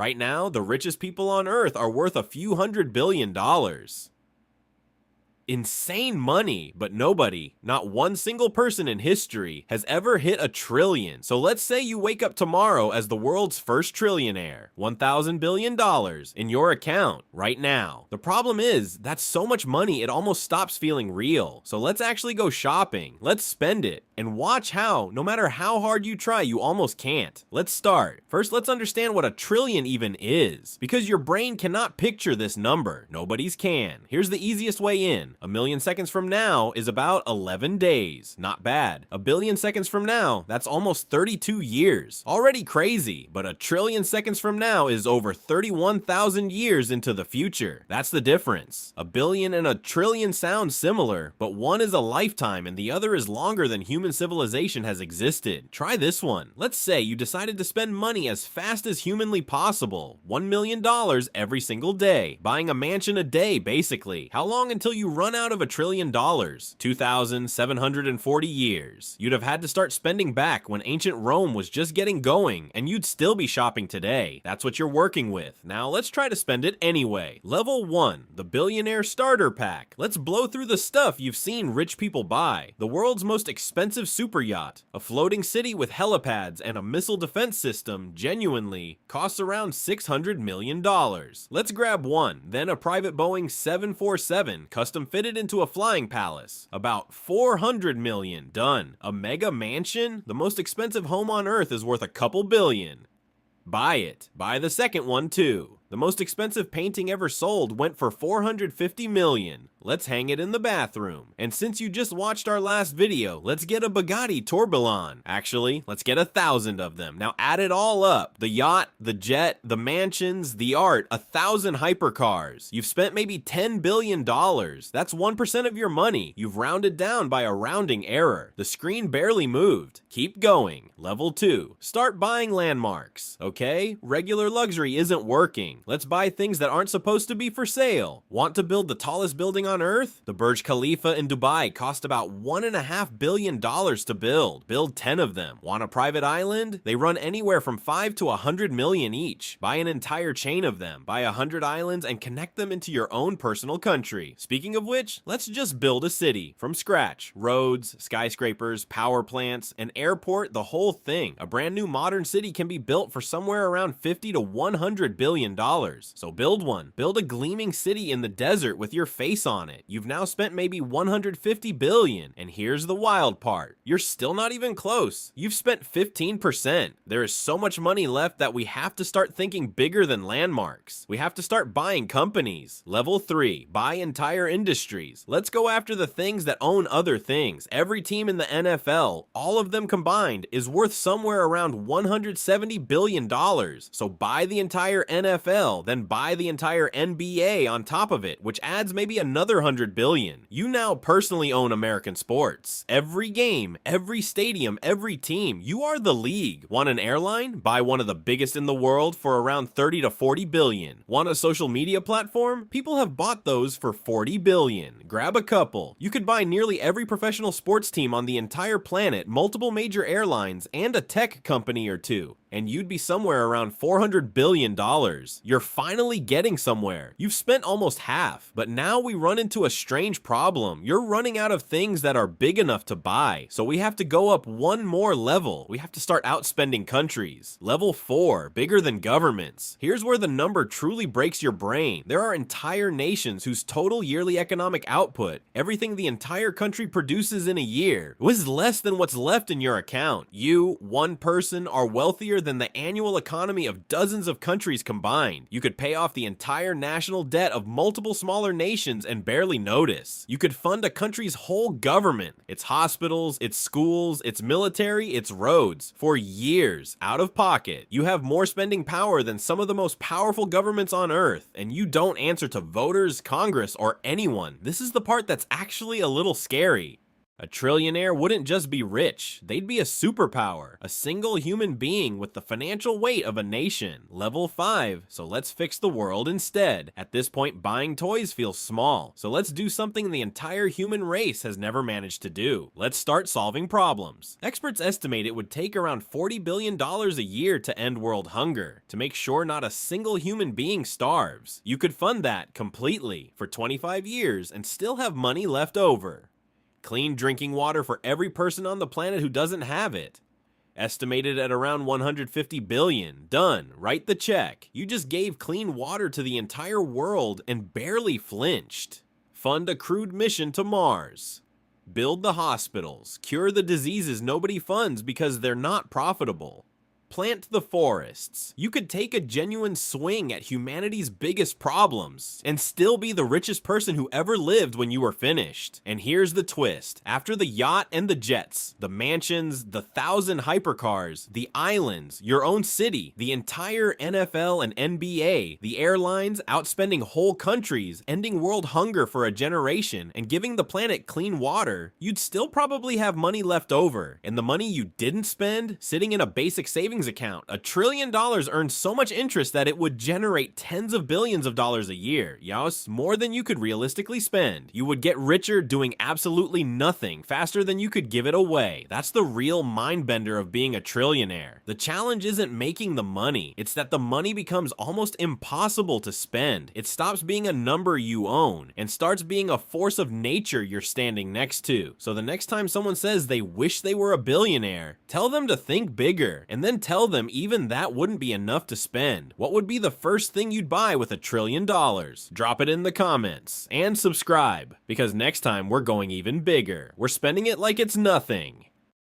Right now, the richest people on Earth are worth a few $100 billion. Insane money, but nobody, not one single person in history, has ever hit a trillion. So let's say you wake up tomorrow as the world's first trillionaire, $1,000 billion in your account right now. The problem is, that's so much money it almost stops feeling real. So let's actually go shopping, let's spend it, and watch how, no matter how hard you try, you almost can't. Let's start. First, let's understand what a trillion even is, because your brain cannot picture this number. Nobody's can. Here's the easiest way in. A million seconds from now is about 11 days. Not bad. A billion seconds from now, that's almost 32 years. Already crazy, but a trillion seconds from now is over 31,000 years into the future. That's the difference. A billion and a trillion sound similar, but one is a lifetime and the other is longer than human civilization has existed. Try this one. Let's say you decided to spend money as fast as humanly possible. $1 million every single day. Buying a mansion a day, basically. How long until you run out of $1 trillion? 2,740 years. You'd have had to start spending back when ancient Rome was just getting going, and you'd still be shopping today. That's what you're working with. Now let's try to spend it anyway. Level 1, the Billionaire Starter Pack. Let's blow through the stuff you've seen rich people buy. The world's most expensive super yacht, a floating city with helipads and a missile defense system genuinely costs around $600 million. Let's grab one, then a private Boeing 747 custom fitted into a flying palace. About $400 million. Done. A mega mansion? The most expensive home on Earth is worth a couple billion. Buy it. Buy the second one too. The most expensive painting ever sold went for $450 million. Let's hang it in the bathroom. And since you just watched our last video, let's get a Bugatti tourbillon. Actually, let's get 1,000 of them. Now add it all up. The yacht, the jet, the mansions, the art, 1,000 hypercars. You've spent maybe $10 billion. That's 1% of your money. You've rounded down by a rounding error. The screen barely moved. Keep going. Level 2. Start buying landmarks. Okay? Regular luxury isn't working. Let's buy things that aren't supposed to be for sale. Want to build the tallest building on Earth? The Burj Khalifa in Dubai cost about $1.5 billion to build. Build 10 of them. Want a private island? They run anywhere from 5 to 100 million each. Buy an entire chain of them. Buy 100 islands and connect them into your own personal country. Speaking of which, let's just build a city from scratch. Roads, skyscrapers, power plants, an airport, the whole thing. A brand new modern city can be built for somewhere around 50 to 100 billion dollars. So build one. Build a gleaming city in the desert with your face on it. You've now spent maybe 150 billion. And here's the wild part. You're still not even close. You've spent 15%. There is so much money left that we have to start thinking bigger than landmarks. We have to start buying companies. Level 3, buy entire industries. Let's go after the things that own other things. Every team in the NFL, all of them combined, is worth somewhere around $170 billion. So buy the entire NFL, then buy the entire NBA on top of it, which adds maybe another 100 billion. You now personally own American sports. Every game, every stadium, every team. You are the league. Want an airline? Buy one of the biggest in the world for around 30 to 40 billion. Want a social media platform? People have bought those for 40 billion. Grab a couple. You could buy nearly every professional sports team on the entire planet, multiple major airlines, and a tech company or two. And you'd be somewhere around $400 billion. You're finally getting somewhere. You've spent almost half, but now we run into a strange problem. You're running out of things that are big enough to buy, so we have to go up one more level. We have to start outspending countries. Level 4, bigger than governments. Here's where the number truly breaks your brain. There are entire nations whose total yearly economic output, everything the entire country produces in a year, was less than what's left in your account. You, one person, are wealthier than the annual economy of dozens of countries combined. You could pay off the entire national debt of multiple smaller nations and barely notice. You could fund a country's whole government, its hospitals, its schools, its military, its roads, for years, out of pocket. You have more spending power than some of the most powerful governments on Earth, and you don't answer to voters, Congress, or anyone. This is the part that's actually a little scary. A trillionaire wouldn't just be rich, they'd be a superpower, a single human being with the financial weight of a nation. Level 5, so let's fix the world instead. At this point, buying toys feels small, so let's do something the entire human race has never managed to do. Let's start solving problems. Experts estimate it would take around $40 billion a year to end world hunger, to make sure not a single human being starves. You could fund that completely for 25 years and still have money left over. Clean drinking water for every person on the planet who doesn't have it. Estimated at around 150 billion. Done. Write the check. You just gave clean water to the entire world and barely flinched. Fund a crewed mission to Mars. Build the hospitals. Cure the diseases nobody funds because they're not profitable. Plant the forests. You could take a genuine swing at humanity's biggest problems and still be the richest person who ever lived when you were finished. And here's the twist. After the yacht and the jets, the mansions, the 1,000 hypercars, the islands, your own city, the entire NFL and NBA, the airlines, outspending whole countries, ending world hunger for a generation, and giving the planet clean water, you'd still probably have money left over. And the money you didn't spend, sitting in a basic savings account. $1 trillion earns so much interest that it would generate tens of billions of dollars a year. Yes, more than you could realistically spend. You would get richer doing absolutely nothing faster than you could give it away. That's the real mind bender of being a trillionaire. The challenge isn't making the money. It's that the money becomes almost impossible to spend. It stops being a number you own and starts being a force of nature you're standing next to. So the next time someone says they wish they were a billionaire, tell them to think bigger, and then tell them even that wouldn't be enough to spend. What would be the first thing you'd buy with $1 trillion? Drop it in the comments and subscribe, because next time we're going even bigger. We're spending it like it's nothing.